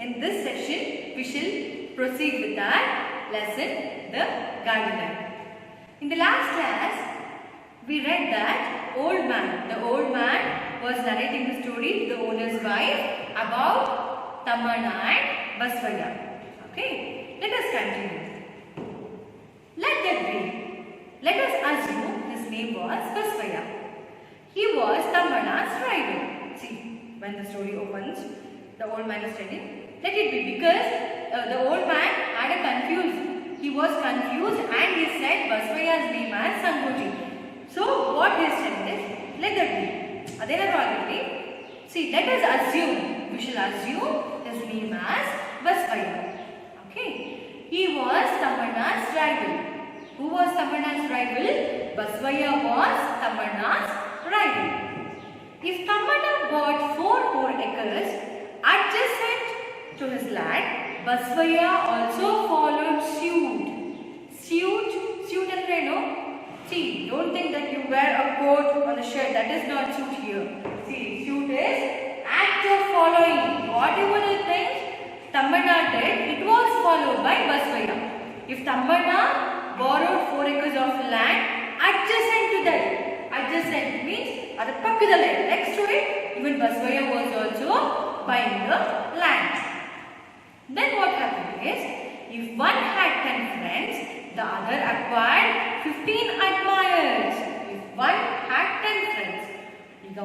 In this section, we shall proceed with our lesson, the gardener. In the last class, we read that the old man was narrating the story to the owner's wife about Tammana and Basvaya. Okay, let us continue. Let us assume his name was Basvaya. He was Tammana's rival. See, when the story opens, the old man is telling, let it be, because the old man had a confused. He was confused and he said Basvaya's name as Sangoji. So what he is telling is, let that be. Adena already. See, let us assume. We shall assume his name as Basvaya. Okay. He was Tammana's rival. Who was Tammana's rival? Basvaya was Tammana's rival. If Tammana bought 4 more acres adjacent to his land, Basvaya also followed suit. Suit and no? See, don't think that you wear a coat on the shirt. That is not suit here. See, suit is act of following. Whatever the things Tammana did, it was followed by Basvaya. If Tammana borrowed 4 acres of land adjacent to that, adjacent means at the back of the land, next to it, even Basvaya was also buying the land. Then what happened is, if one had 10 friends, the other acquired 15 admirers. If one had 10 friends, the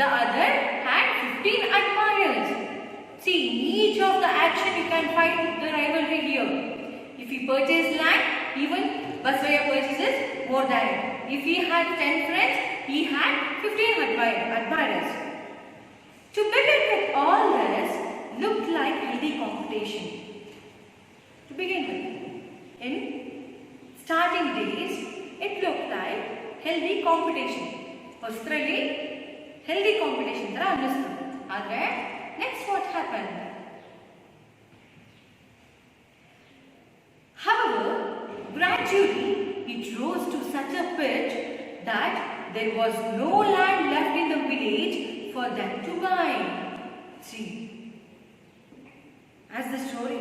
other had 15 admirers. See, in each of the action you can find the rivalry here. If he purchased land, even Basvaya purchases more than it. If he had 10 friends, he had 15 admirers. To begin with, all this looked like healthy competition. To begin with, in starting days, it looked like healthy competition. Firstly, healthy competition. Next, what happened? However, gradually it rose to such a pitch that there was no land left in the village for them to buy. See, as the story,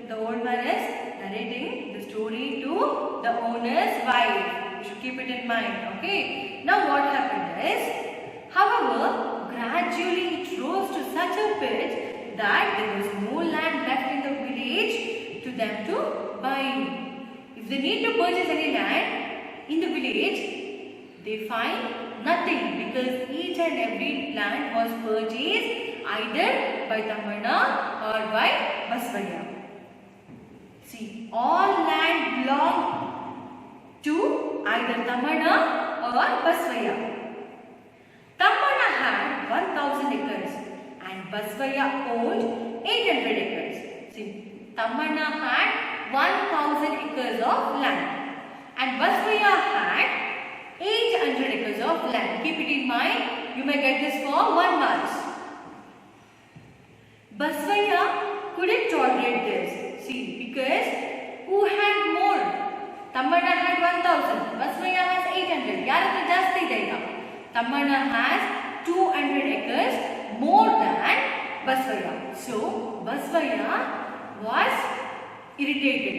the old man is narrating the story to the owner's wife. You should keep it in mind. Okay. Now what happened is, however, gradually it rose to such a pitch that there was no land left in the village to them to buy. If they need to purchase any land in the village, they find nothing, because each and every land was purchased either by Tammana or by Basvaya. See, all land belonged to either Tammana or Basvaya. Tammana had 1000 acres and Basvaya owned 800 acres. See, Tammana had 1000 acres of land and Basvaya had 800 acres of land. Keep it in mind, you may get this for 1 mark. Basvaya couldn't tolerate this. See, because who had more? Tammana had 1000, Basvaya has 800. Yaar jasti dega. Tammana has 200 acres more than Basvaya. So, Basvaya was irritated.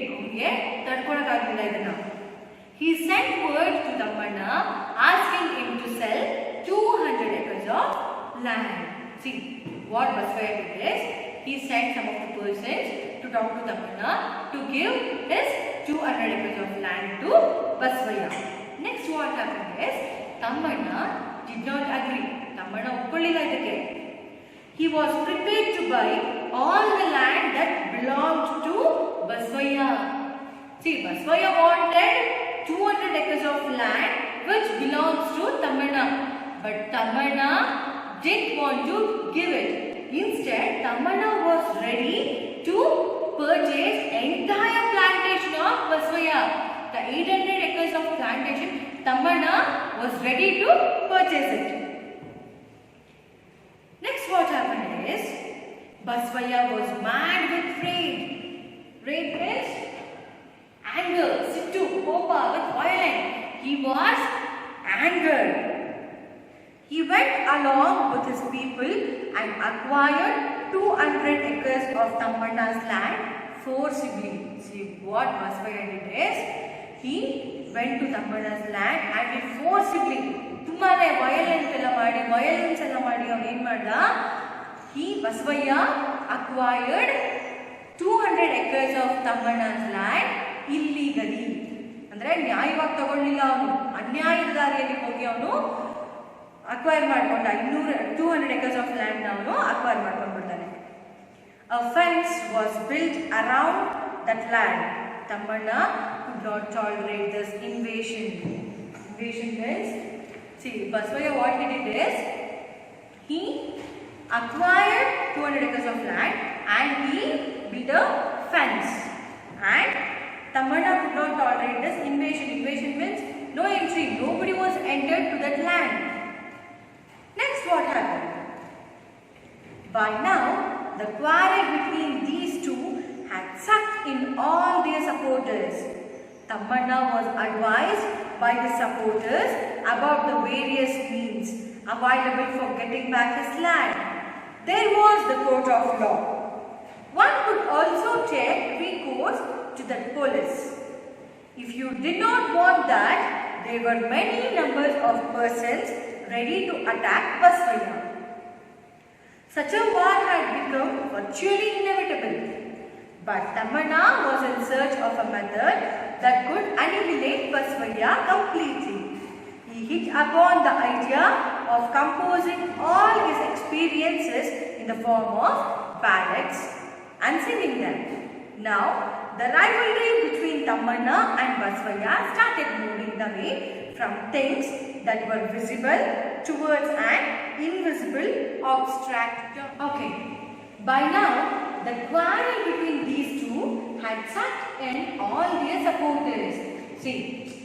He sent word to Tammana asking him to sell 200 acres of land. See, what Basvaya did is, he sent some of the persons to talk to Tammana to give his 200 acres of land to Basvaya. Next what happened is, Tammana did not agree. Tammana uppalliga idakke. He was prepared to buy all the land that belonged to Basvaya. See, Basvaya wanted 200 acres of land which belongs to Tammana. But Tammana didn't want to give it. Instead, Tammana was ready to purchase entire plantation of Basvaya. The 800 acres of plantation, Tammana was ready to purchase it. Next what happened is, Basvaya was mad with rage. Rage is anger, sittu, kopa, with violence. He was angered. He went along with his people and acquired 200 acres of Tammanna's land forcibly. See what Basavaya did is, he went to Tammanna's land and he forcibly, tumane violence ella ಮಾಡಿ ಅವನು ಏನು ಮಾಡ್ದ, he Basavaya acquired 200 acres of Tammanna's land illegally. ಅಂದ್ರೆ ನ್ಯಾಯವಾಗಿ ತಗೊಳ್ಳಿಲ್ಲ ಅವನು, ಅನ್ಯಾಯದ ದಾರಿಯಲ್ಲಿ ಹೋಗಿ ಅವನು ಅಕ್ವೈರ್ ಮಾಡ್ಕೊಂಡ 200 acres of land ಅವನು acquire ಮಾಡ್ಕೊಂಡ್ಬಿಡ್ತಾನೆ. A fence was built around that land. Tammanna could not tolerate this invasion. Invasion means, see, Basavaya what he did is, he acquired 200 acres of land and he built a fence. And Tammanna could not tolerate this invasion. Invasion means no entry. Nobody was entered to that land. Next, what happened? By now, the quarrel between these two had sucked in all their supporters. Tammanna was advised by the supporters about the various means available for getting back his land. There was the court of law. One could also take recourse to the police. If you did not want that, there were many numbers of persons ready to attack Basavaya. Such a war had become virtually inevitable. But Tammanna was in search of a method that could annihilate Basavaya completely. He hit upon the idea of composing all his experiences in the form of ballads and singing them. Now, the rivalry between Tammanna and Basavaya started moving away from things that were visible towards an invisible abstract. Okay, by now the quarrel between these two had sucked in all their supporters. See,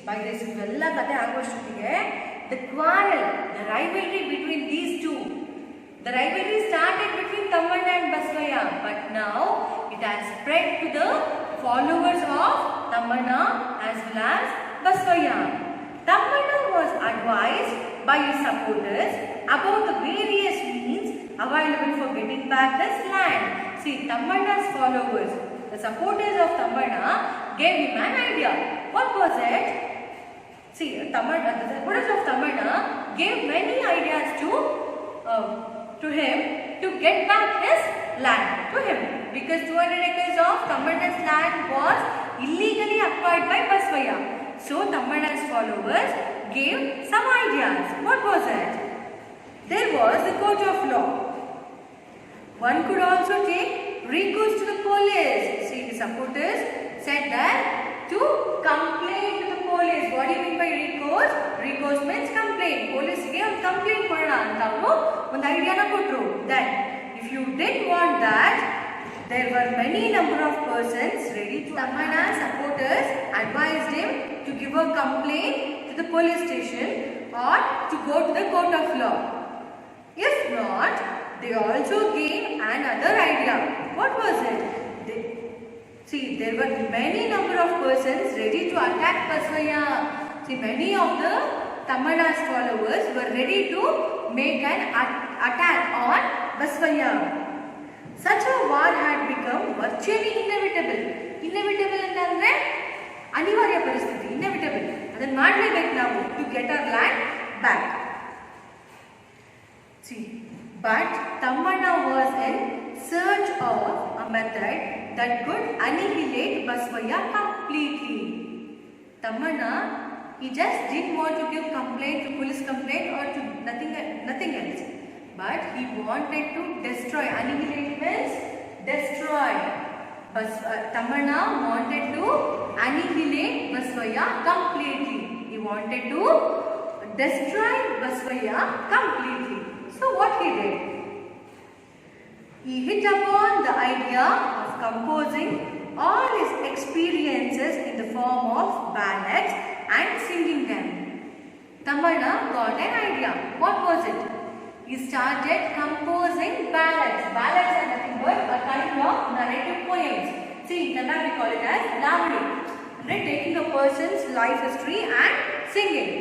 by this vella kate agoshtige, the quarrel, the rivalry between these two, the rivalry started between Tammanna and Basavaya, but now it has spread to the followers of Tammanna as well as Basavaya. Tammanna was advised by his supporters about the various means available for getting back this land. See, Tammanna's followers, the supporters of Tammanna, gave him an idea. What was it? See, the supporters of Tammanna gave many ideas to him to get back his land to him, because 200 acres of Tammanna's land was illegally acquired by Basavaya. So Tammanna's followers gave some ideas. What was it? There was the court of law. One could also take recourse to the police. See, the supporters said that to complain to the police. What do you mean by recourse? Recourse means complaint. Police ge ಒಂದು complaint ಕೊಡೋಣ ಅಂತ ಅವರು ಒಂದು ಐಡಿಯಾನ ಕೊಟ್ಟರು. Then, if you did want that, there were many number of persons ready to. Tammanna's supporters advised him to give a complaint to the police station or to go to the court of law. If not, they also gave another idea. What was it? See, there were many number of persons ready to attack Basavaya. See, many of the Tammanna's followers were ready to make an attack on Basavaya. Such a war had become virtually inevitable. Inevitable ಅಂತಂದ್ರೆ ಅನಿವಾರ್ಯ ಪರಿಸ್ಥಿತಿ. Inevitable. ಅದನ್ನು ಮಾಡಲೇಬೇಕು ನಾವು to get our land back. See, but Tammanna was in search of a method that could annihilate Basavaya completely. Tammanna, he just didn't want to give complaint to police complaint or to nothing else, but he wanted to destroy. Annihilate means destroy. Tammanna wanted to annihilate Basavaya completely. He wanted to destroy Basavaya completely. So what he did? He hit upon the idea of composing all his experiences in the form of ballads and singing them. Tammanna got an idea. What was it? He started composing ballads. Ballads are nothing but a kind of narrative poems. See, in Kannada we call it as lavadi. Taking a person's life history and singing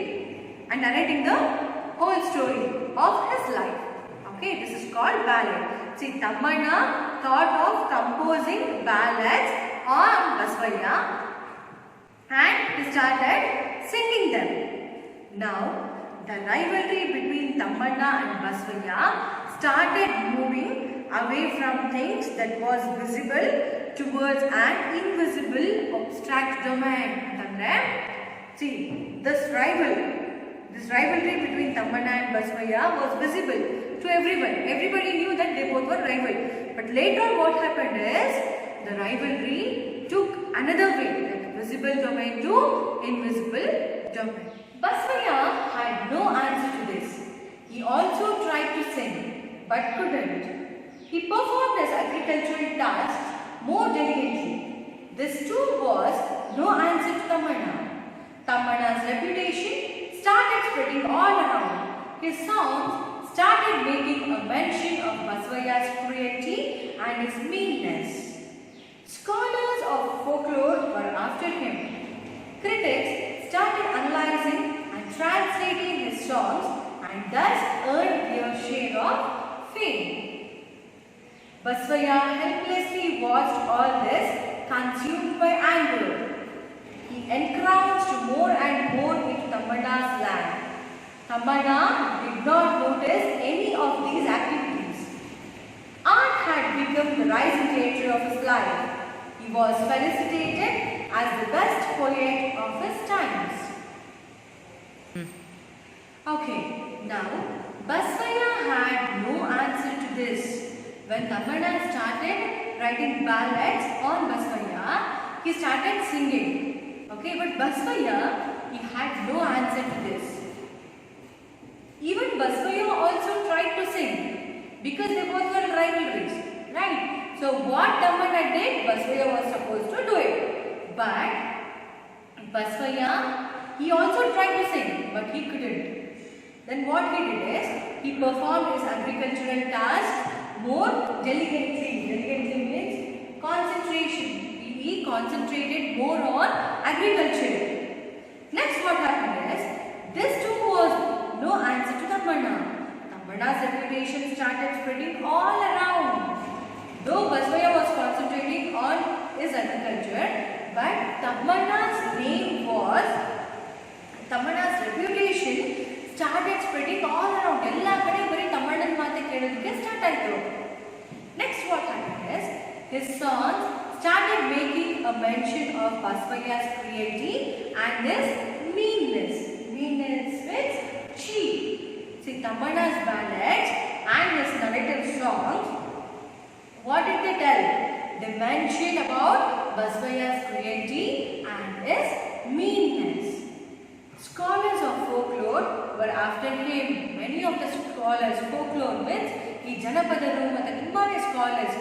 and narrating the whole story of his life. Okay, this is called ballad. See, Tammanna thought of composing ballads on Basavaya and he started singing them. Now, the rivalry between Tammanna and Basavaya started moving away from things that was visible towards an invisible abstract domain. See, this rivalry between Tammanna and Basavaya was visible to everyone. Everybody knew that they both were rival. But later what happened is, the rivalry took another way, like visible domain to invisible domain. Basavaya had no answer to this. He also tried to sing, but couldn't. He performed his agricultural tasks more delicately. This too was no answer to Tammanna. Tammanna's reputation started spreading all around. His songs started making a mention of Basavaya's cruelty and his meanness. Scholars of folklore were after him. Critics started analyzing and translating his songs and thus earned their share of fame. Basavaya helplessly watched all this, consumed by anger. He encroached more and more into Tammanna's land. Tammanna did not notice any of these activities. Art had become the rising theatre of his life. He was felicitated as the best poet of his times. Okay, now Basavaya had no answer to this. When Tammanna started writing ballads on Basavaya, he started singing. Okay, but Basavaya, he had no answer to this. Even Basavaya also tried to sing because they both were rivalries, right? So what Tammanna did, Basavaya was supposed to do it. But Basavaya, he also tried to sing, but he couldn't. Then what he did is, he performed his agricultural tasks more delicately. Delicately means concentration. He concentrated more on agriculture. Next what happened is, this too was no answer to Tammanna. Tammanna's reputation started spreading all around. Though Basavaya was concentrating on his agriculture, but Tammanna's reputation started spreading all around. Next what happened is, his songs started making a mention of Basavaya's cruelty and his meanness. Meanness means cheap. See, Tammanna's ballads and his narrative songs, what did they tell? They mentioned about Basavaya's cruelty and his meanness. Scholars of folklore were after him. Many of the scholars, folklore means the Janapadaru and the Kumbari scholars,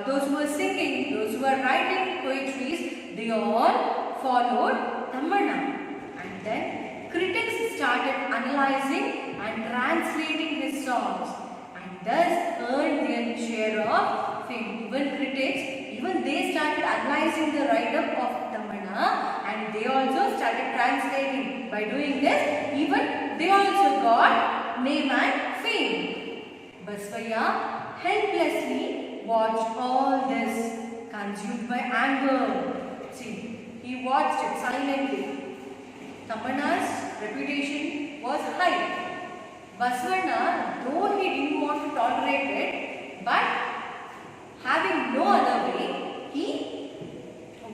those who were singing, those who were writing poetries, they all followed Tammanna. And then critics started analyzing and translating his songs and thus earned their share of fame. Even critics, even they started analyzing the write-up of Tammanna and they also started translating. By doing this, even they also got name and fame. Basavaya helplessly watched all this, consumed by anger. See, he watched it silently. Tammanna's reputation was high. Basavaya, though he didn't want to tolerate it, but having no other way, he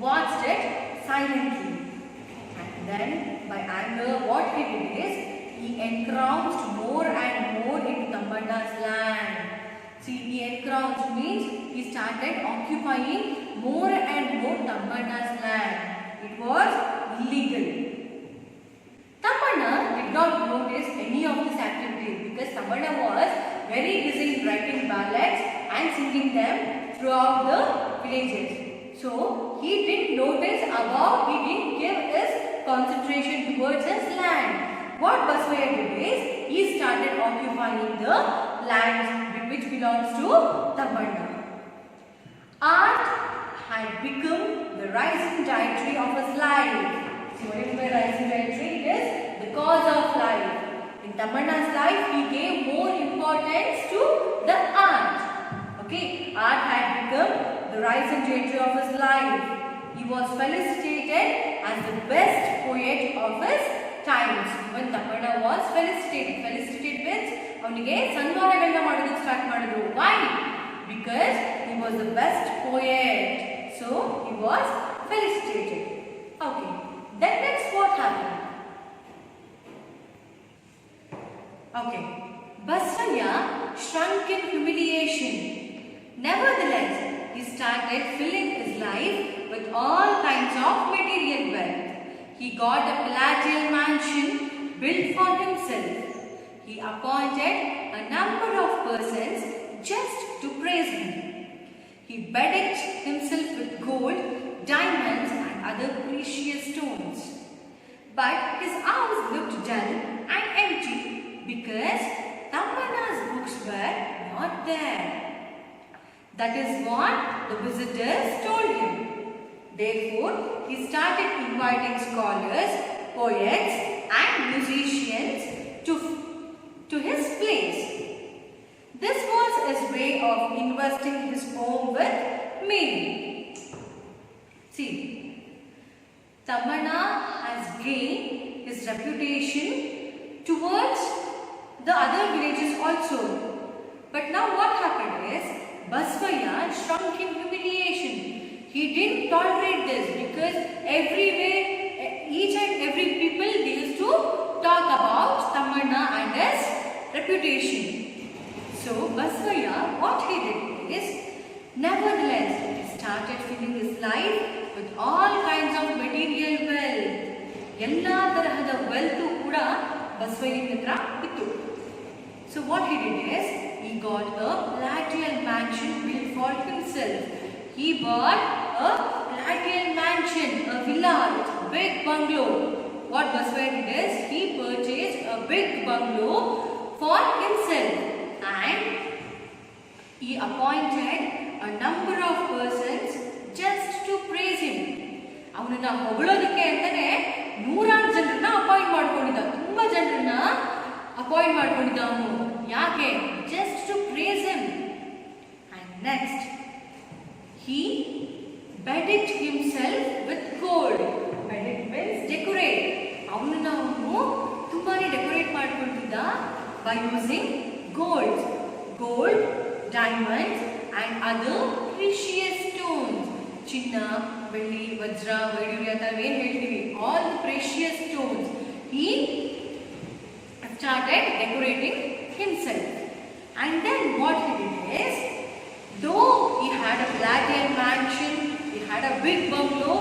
watched it silently. And then, by anger, what he did is, he encroached more and more into Tammanna's land. See, he encroached means he started occupying more and more Tammanna's land. It was illegal. Tammanna did not notice any of this activity because Tammanna was very busy in writing ballads and singing them throughout the villages. So, he didn't notice about, he didn't give his concentration towards his land. What Basavaya did is, he started occupying the land which belongs to Tammanna. Art had become the rising dietary of his life. See what is by rising dietary? It is the cause of life. In Tamanna's life, he gave more importance to the art. Okay, art had become the rising genre of his life. He was felicitated as the best poet of his times. When Tamanna was felicitated means avನಿಗೆ ಸನ್ಮಾನಗಳನ್ನ ಮಾಡೋದಕ್ಕೆ start ಮಾಡಿದ್ರು. Why? Because he was the best poet. So he was felicitated. Okay. Then next what happened? Okay. Basavaya shrunk in humiliation. Nevertheless, he started filling his life with all kinds of material wealth. He got a palatial mansion built for himself. He appointed a number of persons just to praise him. He bedecked himself with gold, diamonds and other precious stones. But his house looked dull and empty because Tamanna's books were not there. That is what the visitors told him. Therefore, he started inviting scholars, poets and musicians to his place. This was his way of investing his home with meaning. See, Tamanna has gained his reputation towards the other villages also. But now what happened is, Basavaya shrunk in humiliation. He didn't tolerate this because everywhere, each and every people they used to talk about Tamanna and his reputation. So Basavaya, what he did is, nevertheless, he started filling his life with all kinds of material wealth. Ella tarahada wealth kuda Basavaya hatra ittu. So what he did is, he got a palatial mansion built for himself. He bought a palatial mansion, a villa, a big bungalow. What Basavaya did is, he purchased a big bungalow for himself and he appointed a number of persons just to praise him. ಅವನನ್ನ ಹೊಗಳೋದಕ್ಕೆ ಅಂತಾನೆ ನೂರಾರು ಜನರನ್ನ appoint ಮಾಡ್ಕೊಂಡಿದ್ದ. ತುಂಬಾ ಜನರನ್ನ appoint ಮಾಡ್ಕೊಂಡಿದ್ದ ಅವನು. ಯಾಕೆ? Just to praise him. And next, he bedecked himself with gold. Bedeck means decorate. ಅವನನ್ನ ಅವನು ತುಂಬಾನೇ decorate ಮಾಡ್ಕೊಂಡಿದ್ದ by using gold, diamonds and other precious stones. ಚಿನ್ನ, ಬೆಳ್ಳಿ, ವಜ್ರ, ವೈಡೂರ್ಯ ಅಂತ ಏನು ಹೇಳ್ತೀವಿ, all the precious stones. He started decorating himself. And then what he did is, though he had a palatial mansion, he had a big bungalow,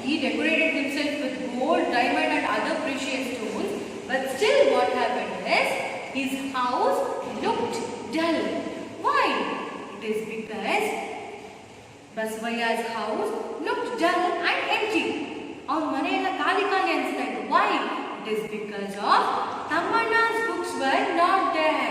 he decorated himself with gold, diamond and other precious stones, but still what happened is, his house looked dull. Why? It is because Basavaya's house looked dull and empty. Avana maneyella kali anstha ittu. Why? It is because of Tamanna's books were not there.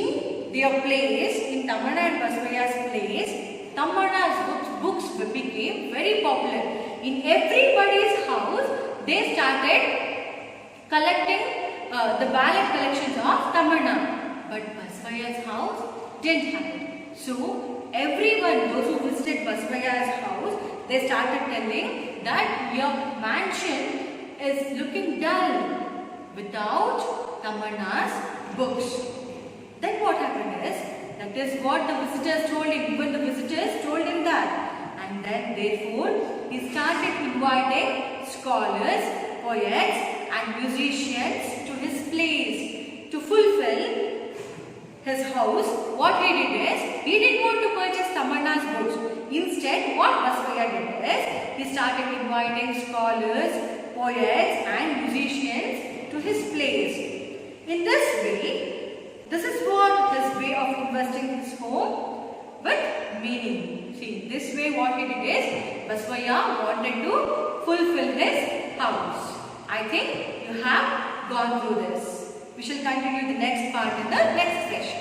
In their place, in Tamanna and Basavaya's place, Tamanna's books became very popular. In everybody's house, they started collecting the ballad collections of Tamanna. But Basavaya's house didn't happen. So everyone, those who visited Basavaya's house, they started telling that your mansion is looking dull without Tamanna's books. Then what happened is, that is what the visitors told him. Even the visitors told him that. And then therefore, he started inviting scholars, poets and musicians to his place to fulfill his house. What he did is, he didn't want to purchase Tamanna's books. Instead, what Basavaya did is, he started inviting scholars, poets and musicians to his place. In this way, this is what his way of investing his home with meaning. See, this way what he did is, Basavaya wanted to fulfill his house. I think you have gone through this. We shall continue the next part in the next session.